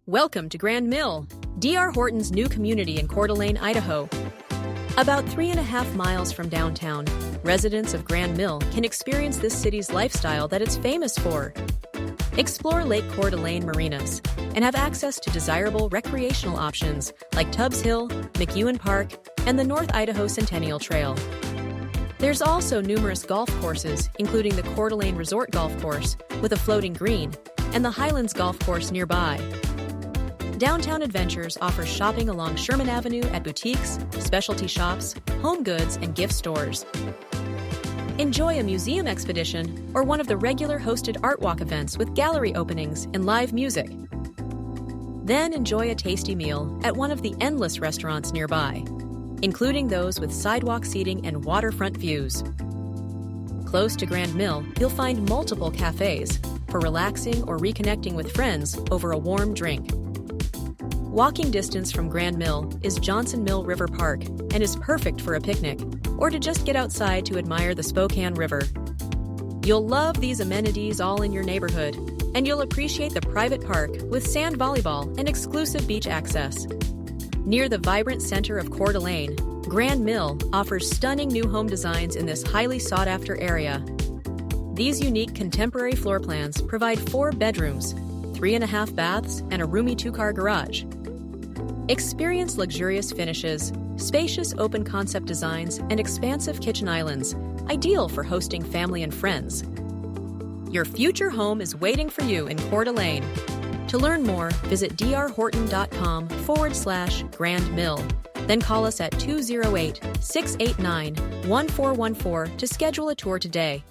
Welcome to Grand Mill, D.R. Horton's new community in Coeur d'Alene, Idaho. About 3.5 miles from downtown, residents of Grand Mill can experience this city's lifestyle that it's famous for. Explore Lake Coeur d'Alene marinas and have access to desirable recreational options like Tubbs Hill, McEwen Park, and the North Idaho Centennial Trail. There's also numerous golf courses, including the Coeur d'Alene Resort Golf Course with a floating green and the Highlands Golf Course nearby. Downtown Adventures offers shopping along Sherman Avenue at boutiques, specialty shops, home goods, and gift stores. Enjoy a museum expedition or one of the regular hosted art walk events with gallery openings and live music. Then enjoy a tasty meal at one of the endless restaurants nearby, including those with sidewalk seating and waterfront views. Close to Grand Mill, you'll find multiple cafes for relaxing or reconnecting with friends over a warm drink. Walking distance from Grand Mill is Johnson Mill River Park and is perfect for a picnic or to just get outside to admire the Spokane River. You'll love these amenities all in your neighborhood, and you'll appreciate the private park with sand volleyball and exclusive beach access. Near the vibrant center of Coeur d'Alene, Grand Mill offers stunning new home designs in this highly sought-after area. These unique contemporary floor plans provide 4 bedrooms, 3.5 baths, and a roomy 2-car garage. Experience luxurious finishes, spacious open-concept designs, and expansive kitchen islands, ideal for hosting family and friends. Your future home is waiting for you in Coeur d'Alene. To learn more, visit drhorton.com/Grand Mill. Then call us at 208-689-1414 to schedule a tour today.